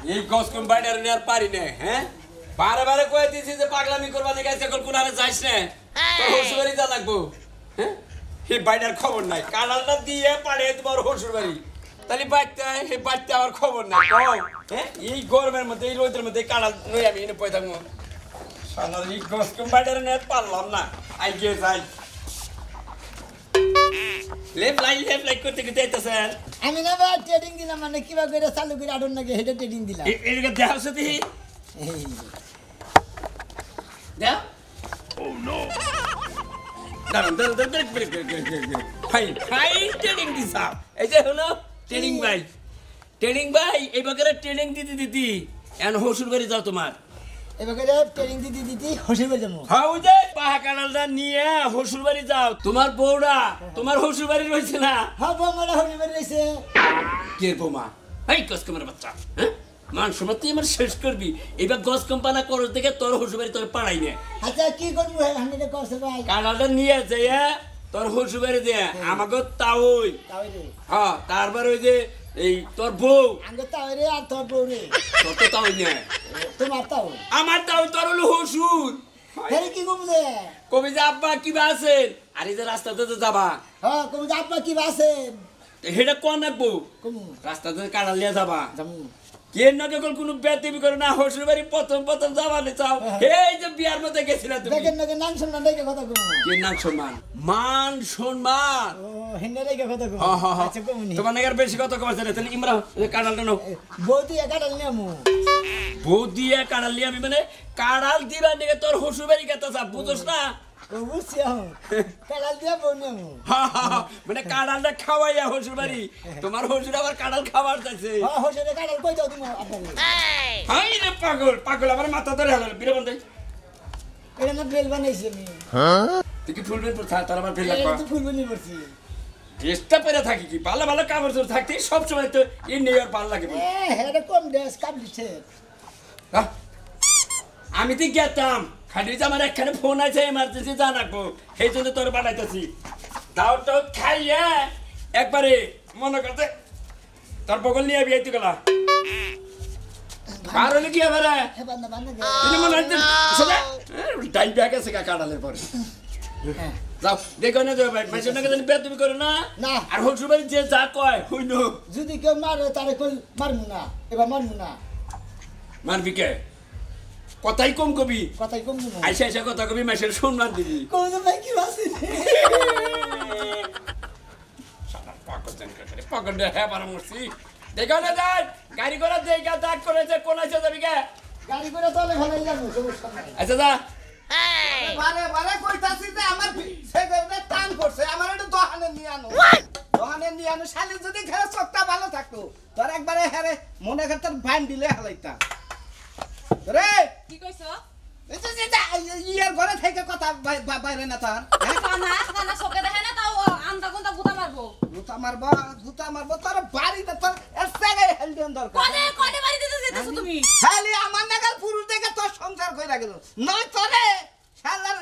এই গসকম বাইডার নিয়ে আর পারি না হ্যাঁ বারে বারে কয়ে দিয়েছি যে পাগলামি করবা দেখে এখন কোন আরে যাইস না তোর শ্বশুর বাড়ি যা লাগবো হ্যাঁ এই বাইডার খবর নাই কানালটা দিয়ে পাড়ে তোমার শ্বশুর বাড়ি তাহলে বাড়তে আমার খবর নাই হ্যাঁ এই গরমের মধ্যে এই রোদের মধ্যে কানাল নই আমি এনে পয় থাকবো সালার এই গসকম বাইডার নিয়ে পারলাম না আই গিয়ে যাই লেফট লাইট করতে গিয়ে যাইতেছেন আমি না ভাই ট্রেডিং দিলাম মানে কিবা করে চালু করে আডন নাকি হেডে ট্রেডিং দিলাম এদিকে দেখাও সাথে দেখ ও নো দাঁড়ান ফাইন ট্রেডিং দিছাও এই যে হলো ট্রেডিং ভাই এই বাজারে ট্রেডিং দিতে এখন শ্বশুর বাড়ি যাও তোমার এবারে ট্রেনিং দিদি শ্বশুর বাড়ি যাবো হ্যাঁ ওই যে পাহা কানালটা নিয়ে শ্বশুর বাড়ি যাও তোমার বউরা তোমার শ্বশুর বাড়ি রয়েছে না হ্যাঁ বৌমারা শ্বশুর বাড়ি রয়েছে কে বৌমা এই গসকমের বাচ্চা হ্যাঁ মান সময় তুই আমার শেষ করবি এবার গস কোম্পানা করো দেখে তোর শ্বশুর বাড়ি তোর পাড়াই নে আচ্ছা কি করবো হান্ড্রেড করছে ভাই কানালটা নিয়ে যাইয়া তোর শ্বশুর বাড়ি দে আমাকে তাওই হ্যাঁ তারপর ওই যে এই তোর বউ আগে তাও রে আর তোর বউ রে তোর তো তাওই নে তোমার তাও আমার তাও তোর হলো শ্বশুর হ্যাঁ কি কমবে কবি যে আব্বা কিবা আছেন আর এই যে রাস্তাতে তো যাবা হ্যাঁ কমবে আব্বা কি আছে হেটা কোন রাখবো কমু রাস্তাতে কানাল নিয়ে যাবা যাবো কে নকে কোনো বেতিবি করে না শ্বশুর বাড়ি প্রথম যাবানে চাও এই যে বিয়ার মধ্যে গেছিলা তুমি দেখেন নাকি নাম শুনলাম দেখে কথা কমু কে নাম সম্মান মান সম্মান ও হিন্দে দেখে কথা কমু আচ্ছা কমুনি তোমার নাকি আর বেশি কথা কমাচ্ছে না তাহলে ইমরা কানালটা নাও বৌদি একাডাল নিয়ামু বউ দিয়ে কানাল নিয়ে আমি মানে কানাল দিবা নিয়ে তোর শ্বশুর বাড়ি গেতে যা বুঝোস না ও বুঝছি কাডাল দিয়া বউ নিয়ামু মানে কানালটা খাওয়াইয়া শ্বশুর বাড়ি তোমার শ্বশুর আবার কানাল খাবার চাইছে হ্যাঁ শ্বশুরে কাডাল কই দাও তুমি আপনাকে হাই রে পাগল আমার মাথা ধরে হলো বীরবন্ধ এটা না বেল বানাইছি আমি তুই কি ফুলবেন তোর তার আবার বেল এটা লাগবা তো ফুলবনি করছি ড্রেসটা পরে থাকি কি ভালো কাপড় চোপড় থাকতে সব সময় তো এই নেই আর ভালো লাগে এটা কম ড্রেস কাম দিচ্ছে আমি তো গেতাম খালি যে আমার একখানে ফোন আছে এমার্জেন্সি জানাবো সেই জন্য তোর বানাইতেছি দাও তো খাইয়া একবারে মনে করতে তোর বগল নিয়ে বিয়ে গেলা আর হলে কি আবার বান্দা বান্দা তিনি মনে হচ্ছে সোজা ডাই ব্যাগ আছে কাটালের পরে যাও দেখো না যাও ভাই মাসের নাকি জানি বেতবি করো না না আর শ্বশুর বাড়ি যে যা কয় হইন যদি কেউ মারে তারে কই মারমু না এবার মারমু না মারবি কে কথাই কম কবি কথাই কম না আইসা কথা কবি মাসের সম্মান দিবি কোন ভাই কি বাসি পকেট হ্যাঁ পারমছি দেখো না যাই গাড়ি করে দেখা দাগ করেছে কোন আছে যাবি কে গাড়ি করে তলে ফেলাই যাবো সমস্যা নাই আচ্ছা যা বারে কইতাছি যে আমার সেগরে টান করছে আমার একটু দোকানে নিয়ে আনো শালি যদি ঘরে চোখটা ভালো থাকতো তোর একবারে হ্যারে মনে করে তোর ভ্যান দিলে হালাইতা রে কি কইছো ইয়ার ঘরে থেকে কথা বাইরে না তার কানা চোখে দেখে না তাও আন্দা কোনটা গুতা মারবো গুতা মারবো তোর বাড়িতে তোর এসে হেলদিন দরকার কোনে বাড়ি দিতে যেতেছো তুমি খালি আমার নাগাল পুরুষ দেখে তোর সংসার কইরা গেল নয় তোরে শালার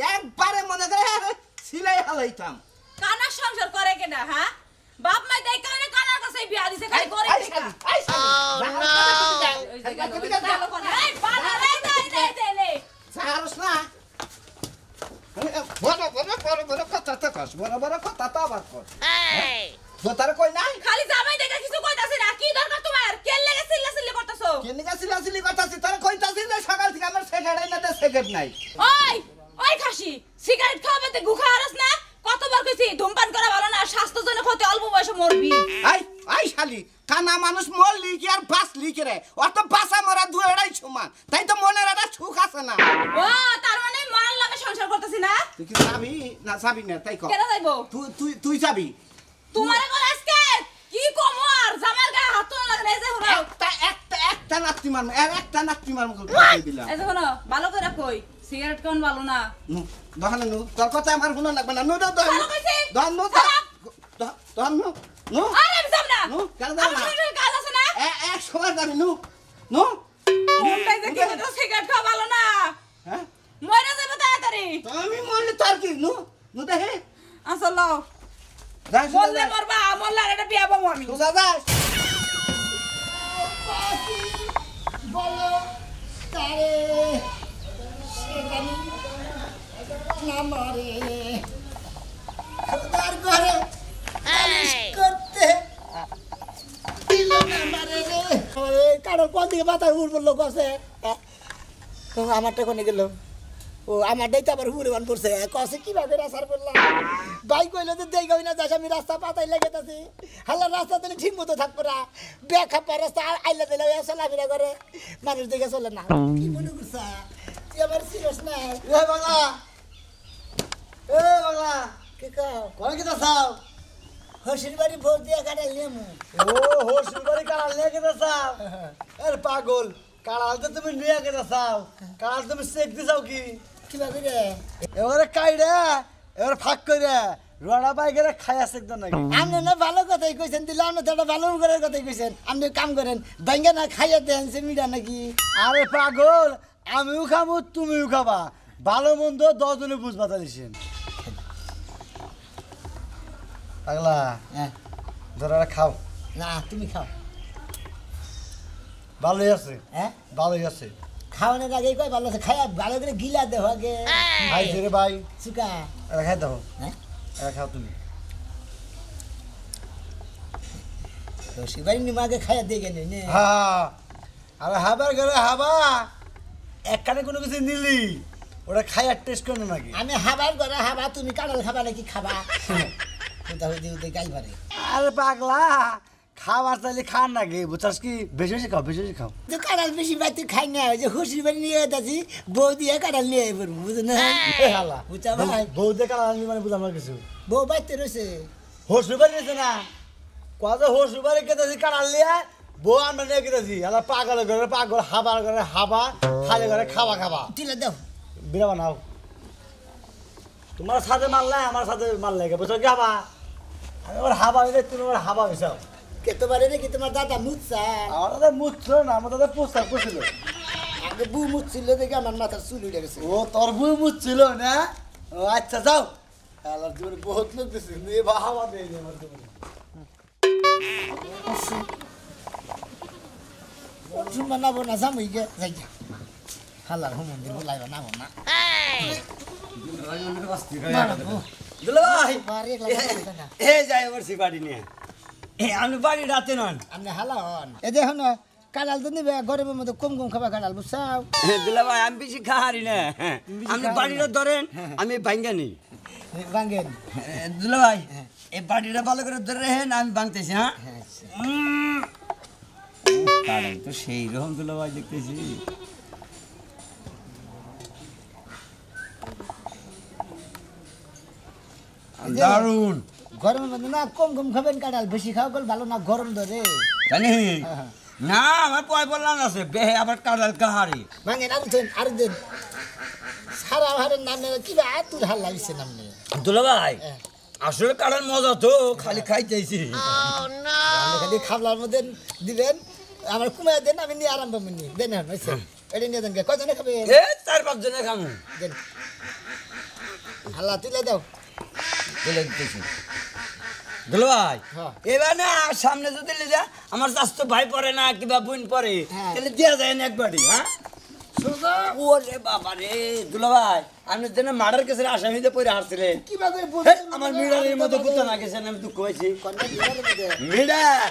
একবারে মনে করে সিলাই হালাইতাম কানা সংসার করে কেনা হ্যাঁ বাপ মাই দেই কানার কাছে বিয়া দিছে খালি করে বড় কথা তো কস বড় কথা তো আবার কর তোর কই নাই খালি জামাই দেখে কিছু কইতাছ না কি দরকার তোমার কেন লাগে চিল্লাচিল্লি করতেছো কেন চিল্লাচিল্লি করতাছি তোর কইতাছি যে সকাল থেকে আমার সিগারেট না সিগারেট নাই ওই খাসি সিগারেট খাওয়াতে গুখা আরস না কতবার কইছি ধূমপান করা ভালো না স্বাস্থ্যের জন্য ক্ষতি অল্প বয়সে মরবি আই শালি কানা মানুষ মরলি কি আর বাঁচলি কি রে অত বাঁচা মরা দুয়েরাই সমান তাই তো মনের একটা সুখ আছে না ও তার মানে মরার লাগে সংসার করতেছি না তুই কি যাবি না তাই কর কেন যাইবো তুই যাবি তোমারে কল আজকে কি কমর জামার গায়ে হাত তোলা লাগে এই যে হলো একটা নাতি মারমু কই দিলাম এই যে হলো ভালো করে কই সিগারেট কোন ভালো না দহন নু তোর কথা আমার শুনো লাগবে না নু ভালো কইছি দহন নু আরে আমি যাব না নু কেন যাব না আমার কাজ আছে না এক সময় যাবি নু মুন্ডাই যে কি হতো সিগারেট খাওয়া ভালো না হ্যাঁ মরে যাবে তাড়াতাড়ি তুমি মরলে তোর কি নু দেখে আসল বললে মরবা মরলে আর এটা বিয়া বাবু আমি তুই যাস বলো তারে সে জানি না মরে খোদার ঘরে নালিশ করতে দিল না মারে রে আরে কারোর কোন দিকে মাথার উপর পড়লো কসে আমারটা কোনে গেল ও আমারটাই তো আবার হুড়ে বান পড়ছে কসে কিভাবে রাসার করলাম বাইক হইলে তো দেই গই না যাস আমি রাস্তা পাতাই লেগেতাছি হালা রাস্তা তো ঠিক মতো থাকবো না বেখাপা রাস্তা আইলা দিলে চলাফেরা করে মানুষ দেখে চলে না কি মনে করছা তুই আমার সিরিয়াস না এ বাংলা কি কাও কোন কি দাও হসির বাড়ি ভোট দিয়ে কাটাই নেমু ও হোসুবাড়ি কাড়াল নিয়ে কে দাও এর পাগল কাড়াল তো তুমি নিয়ে কে দাও কাড়াল তুমি চেক দিছাও কি কিভাবে রে এবারে কাইড়া এবারে ফাঁক করে রোড়া বাইকের খাই আছে একদম নাকি আপনি না ভালো কথাই কইছেন দিলে আপনি তো একটা ভালো করার কথাই কইছেন আপনি কাম করেন ব্যাঙ্গে না খাইয়া দেন সে মিডা নাকি আরে পাগল আমিও খাবো তুমিও খাবা ভালো মন্দ 10 জনে বুঝবা তালিছেন পাগলা হ্যাঁ ধরা খাও না তুমি খাও ভালোই আছে হ্যাঁ ভালোই আছে খাওয়ানোর আগে কই ভালো আছে খাইয়া ভালো করে গিলা দেও আগে ভাই রে ভাই সুকা এটা খাই দাও হ্যাঁ এটা খাও তুমি তো শিবাই নিমাকে খাইয়া দিয়ে গেলে নে হ্যাঁ আরে হাবার গেলে হাবা এক কানে কোনো কিছু নিলি ওটা খাইয়া টেস্ট করে না নাকি আমি হাবার করে হাবা তুমি কাঁঠাল খাবা নাকি খাবা কোথাও দিয়ে গাই পারে আরে পাগলা খাবার চাইলে খান নাকি বুঝছস কি বেশি বেশি খাও বেশি বেশি খাও তো কাঁঠাল বেশি বাড়তে খাই না ওই যে হুসির বাড়ি নিয়ে যাচ্ছি বউ দিয়ে কাঁঠাল নিয়ে পড়বো বুঝো না এ হালা বুঝা ভাই বউ দেখে আনলি মানে বুঝলাম না কিছু বউ বাড়তে রয়েছে হসুবারি নিয়েছে না কথা হসুবারি কেটেছি কাটালিয়া বউ আমরা নিয়ে কেটেছি আলা পাগল ঘরে পাগল হাবার ঘরে হাবা খালি ঘরে খাবা খাবা দিলে দাও বিরা বানাও তোমার সাথে মারলে আমার সাথে মারলে বুঝছো কি হাবা আমি ওর হাবা হইলে তুমি ওর হাবা হইছাও কেতে পারে নাকি তোমার দাদা মুচ্ছা আমার দাদা মুছছিল না আমার দাদা পোস্টার করছিল আগে বউ মুচ্ছিল দেখে আমার মাথার চুল উঠে গেছে ও তোর বউ মুছছিল না ও আচ্ছা যাও আল্লাহ তুমি বহুত লোক দিছি নিয়ে বা হাওয়া দেই আমার তুমি বানাবো না জামুই গে যাই হালার হুমন্দির বলাই বানাবো না দুলা ভাই বাড়ি একলা বানাবো না। এ যাই বলছি বাড়ি নিয়ে আমি বাড়ি রাতে নন আপনি হালা হন এই দেখুন কাঁঠাল তো নিবে গরমের মধ্যে কম কম খাবা কাঁঠাল বুঝছাও দুলা ভাই আমি বেশি খাহারি না আপনি বাড়িটা ধরেন আমি ভাঙ্গা নিই ভাঙ্গেন দুলা ভাই এই বাড়িটা ভালো করে ধরে রেখেন আমি ভাঙতেছি হ্যাঁ কারণ তো সেই রকম দুলা ভাই দেখতেছি দারুন গরমের মধ্যে না কম কম খাবেন কাঁঠাল বেশি খাওয়া গেল ভালো না গরম ধরে জানি না আমার পয় বললাম আছে বেহে আবার কাঁড়াল কাহারি ভাঙেন আরো দিন সারা হারের নামে কিবা তুল হাল লাগছে নামে দুলা ভাই হ্যাঁ। আসলে কাঁড়াল মজা তো খালি খাইতেছি খালি খাবলার মধ্যে দিবেন আমার কুমায় দেন আমি নিয়ে আরাম পাবেন নিয়ে দেন হয়েছে এটা নিয়ে দেন কজনে খাবে এ 4-5 জনে খামু দেন হাল্লা তুলে দাও তুলে দিতেছি দুলা ভাই হ্যাঁ। এবার না সামনে যদি লে যা আমার স্বাস্থ্য ভাই পড়ে না কিবা বোন পড়ে হ্যাঁ। তাহলে দেওয়া যায় না একবারই হ্যাঁ ওরে বাবা রে দুলা ভাই আপনি যেন মার্ডার কেসের আসামিতে পড়ে হারছিলেন কিভাবে আমার মিডারের মতো কুত্তা না গেছেন আমি দুঃখ হয়েছি বললি মিডার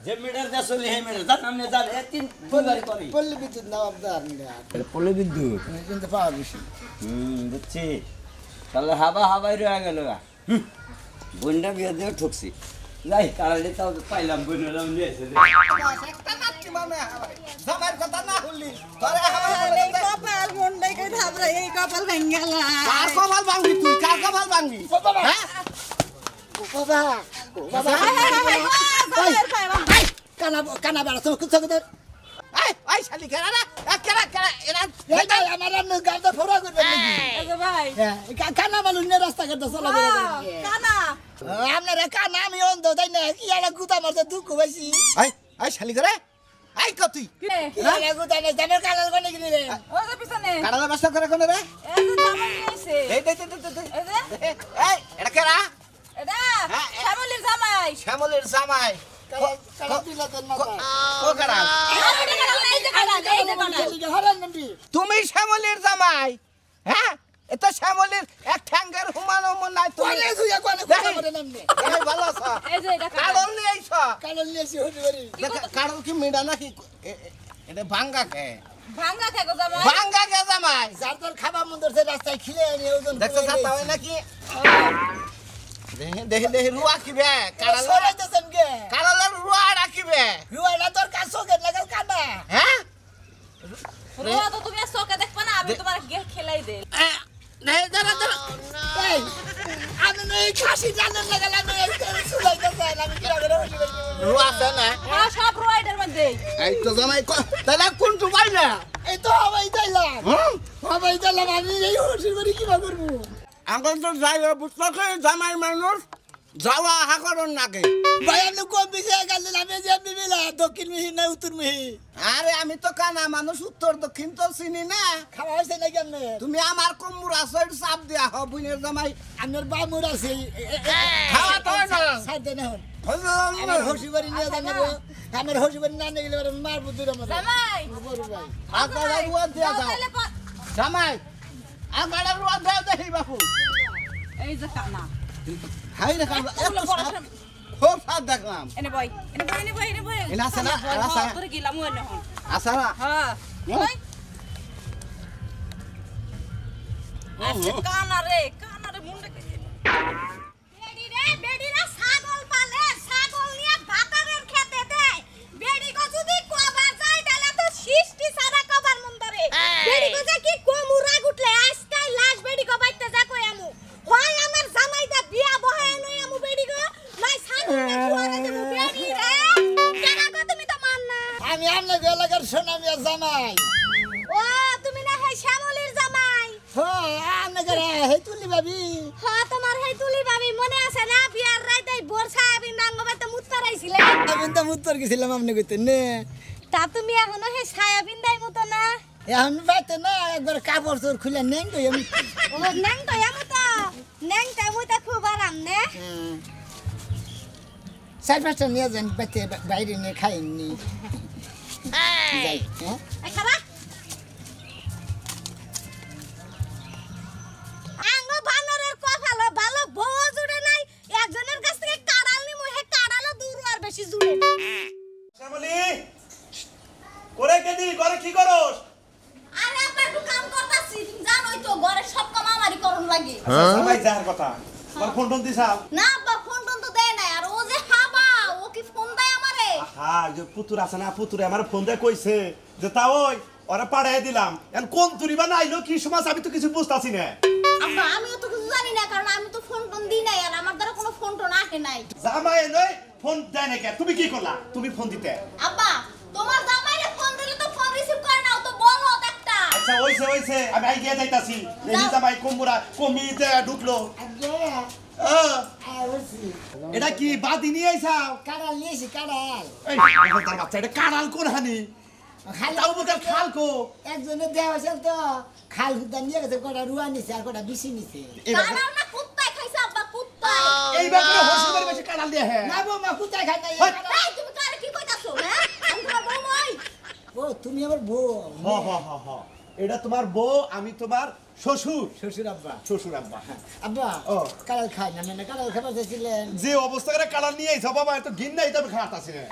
যে মিডার যা চলে হে মিডার তার নামে জান এ 3 বইবারি করে বিদ্যুৎ নাও আপনার পলে বিদ্যুৎ কিন্তু পাওয়া বেশি বুঝছি তাহলে হাবা হাবাই রয়ে গেল বোনটা বিয়ে দিয়ে ঠকছি যাই কারালে তাও পাইলাম বোনের নিয়ে এসে একটা নাতি মানে জামাইর কথা না শুনলি তোরে এই কপাল মন দেখে থাবরা এই কপাল ভাঙ্গালা কার কপাল ভাঙবি তুই কার কপাল ভাঙবি হ্যাঁ বাবা বাবা কানা বেড়া তো কিছু কথা এই এই শালি কেরা রে কেরা কেরা এরা আমার আপনি গাড়িটা ফোরা করবেন নাকি এই যে ভাই কানা মানুষ নিয়ে রাস্তা করতে চলা কানা আপনারা কানা আমি অন্ধ তাই না কি একটা গুতা মারতে দুঃখ বেশি এই এই শালি করে এই কতুই কে কি একটা গুতা নেই জানের কানাল কোনে কিনে রে ওই যে পিছনে কারালা ব্যবসা করে কোন রে এই যে জামাই নিয়েছে এই দে এই যে এই এটা কেরা এটা শ্যামলির জামাই শ্যামলের জামাই কানা দিলা তোর মাথা ও কারা এই যে কানা তুমি শ্যামলীর জামাই হ্যাঁ এটা শ্যামলীর এক ঠ্যাঙ্গের হুমানো মন নাই তুমি ভালো আছো কারণ নিয়ে আইছো কারণ কি মিডা নাকি এটা ভাঙ্গা খে ভাঙা থাকো জামাই ভাঙ্গা কে জামাই যার তোর খাবার মন ধরছে রাস্তায় খিলে আনি ওজন দেখছো সাথে হয় নাকি দেখে দেখে রুয়া কিবে কারালা সরাইতেছেন কে কারালার রুয়া রাখিবে রুয়াটা তোর কাজ চোখের লাগাল কানা হ্যাঁ রোয়া তো তুমি আর চোখে দেখবা না আমি তোমার গেল খেলাই দেই নাই দাঁড়া দাঁড়া এই আমি এই খাসি জানার লাগাল আমি সুলাইতেছে আমি কি করে রুয়া আছে না হ্যাঁ সব রোয়াইডার মধ্যে এই তো জামাই তাহলে কোনটু পাই না এই তো হবাই যাইলাম হবাই যাইলাম আমি এই হসির বাড়ি কি করবো এখন তো যাই বুঝতে জামাই মানুষ যাওয়া আহা করুন নাকি ভাই আপনি কম বেশি গেলেন আমি যে বিবিলা দক্ষিণ মিহি না উত্তর মিহি আরে আমি তো কানা মানুষ উত্তর দক্ষিণ তো চিনি না খাওয়া হয়েছে নাকি আপনি তুমি আমার কুমুর আছে চাপ দিয়া হ বুনের জামাই আপনার বামুর আছে খাওয়া তো না সাইড দেন এখন আমার হসির বাড়ি নিয়ে যান আমার হসির বাড়ি না নিয়ে গেলে মারবো দূর আমার জামাই বড় ভাই আগাড়া রুয়া দিয়া যাও জামাই আগাড়া রুয়া দাও দেখি বাপু এই যে কানা হাই রে কানা খুব সাথ দেখলাম এনে বই এনে বই এনে বই এনে বই এনে আছে না আর আছে তোরে গিলাম ওনে হন আছে না হ্যাঁ বই আচ্ছা কানা রে মুন্ডে বেডি না ছাগল পালে ছাগল নিয়ে ভাতারের খেতে দেয় বেডি গো যদি কবার যায় তাহলে তো সৃষ্টি সারা কবার মুন্ডরে বেডি গো যে কি কোমুরা গুটলে আজকাল লাশ বেডি গো বাইতে যা কই আমু হয় আমার জামাইদা বিয়া বহায় নই আমু বেডি গো নাই ছাগল না খুয়ারে দেবু বেডি রে কেনা গো তুমি তো মান না আমি আপনার এলাকার সোনামিয়া জামাই ও তুমি না হে শ্যামলীর জামাই আপনার হে তুলি ভাবি হ্যাঁ তোমার হে তুলি ভাবি মনে আছে না বিয়ার রাইতে বর্ষা আমি নাঙ্গবাতে মুত্তারাইছিলে আমি তো উত্তর গেছিলাম আপনি কইতে নে তা তুমি এখনো হে ছায়া বিন্দাই মতো না এখন পাইতে না একবার কাপড় চোর খুলে নেন তো আমি ও নেং তো এমন তো নেং তো মুই তো খুব আরাম নে চার পাঁচটা নিয়ে যান পাইতে বাইরে নিয়ে খাইনি যাই হ্যাঁ এই খাবা আঙ্গ বানরের কপালে ভালো বউ জুড়ে নাই একজনের কাছ থেকে কাড়াল নি মুই হে কাড়ালও দূর আর বেশি জুড়ে না শ্যামলী করে কেদি ঘরে কি করস আরে আপা একটু কাম করতাছি জানোই তো ঘরে সব কাম আমারই করন লাগে সবাই যার কথা আমার ফোন টোন দিছাও না আব্বা ফোন টোন তো দেয় না আর ও যে হাবা ও কি ফোন দেয় আমারে হ্যাঁ যে পুতুর আছে না পুতুরে আমার ফোন দিয়ে কইছে যে তা ওই ওরা পাঠাই দিলাম এখন কোন তুরিবা নাইলো কি সমাজ আমি তো কিছু বুঝতাছি না আব্বা আমিও তো কিছু জানি না কারণ আমি তো ফোন টোন দিই নাই আর আমার দ্বারা কোনো ফোন টোন আসে নাই জামাই নয় ফোন দেয় না কে তুমি কি করলা তুমি ফোন দিতে আব্বা তোমার জামাইরে ফোন দিলে তো ফোন রিসিভ করে নাও তো বলো একটা আচ্ছা ওইছে আমি আই গিয়ে যাইতাছি এই জামাই কোমরা কমিতে ঢুকলো এটা কি বাদি নিয়ে আইছাও কাড়াল নিয়েছি কাড়াল এই তার বাচ্চা এটা কানাল কোন হানি তাও বোধ খাল কো একজনে দেওয়া আছে তো খাল হুদা নিয়ে গেছে কটা রুয়া নিছে আর কটা বিশি নিছে কানাল না কুত্তায় খাইছে আব্বা কুত্তায় এই ব্যাপারে হসিবার বেশি কানাল দিয়ে হ্যাঁ না বৌমা কোথায় খাই নাই এই তুমি কারে কি কইতাছো হ্যাঁ আমি তোমার বউ মই ও তুমি আমার বউ হ এটা তোমার বউ আমি তোমার শ্বশুর শ্বশুর আব্বা শ্বশুর আব্বা আব্বা ও। কাড়াল খাই না মানে কাড়াল খাবার চাইছিলেন যে অবস্থা করে কানাল নিয়ে আইছো বাবা এত ঘিন নাই তবে খাওয়াত আছে না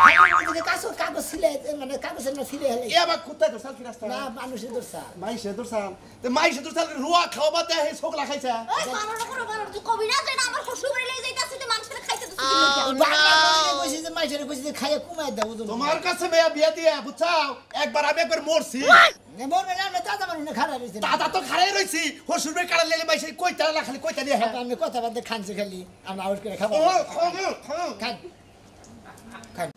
কাগজ কাগজ ছিলে মানে কাগজের না ছিলে হেলে এ আবার কোথায় তো সালকি রাস্তা না মানুষের দোষা মাইসে দূরসাল তে মাইসে দূরসাল রুয়া খাওয়াবা দে হে ছোকলা খাইছা ওই বানর তুই কবি না যে আমার শ্বশুর বাড়ি লই যাইতাছিস তুই মানুষের খাইতে দিছিস কইছি যে মাইসের কইছি যে খাইয়া কমাই দাও ওজন তোমার কাছে মেয়া বিয়া দিয়ে বুঝছাও একবার আমি একবার মরছি মরবে না আমরা দাদা মানুষ খারাপ রয়েছে দাদা তো খারাই রইছি হসুরের কানাল লেলে মাইসে কইতা না খালি কইতা দিয়ে হ্যাঁ আমি কথা বাদে খানছি খালি আমরা আউট করে খাবো ও খান খান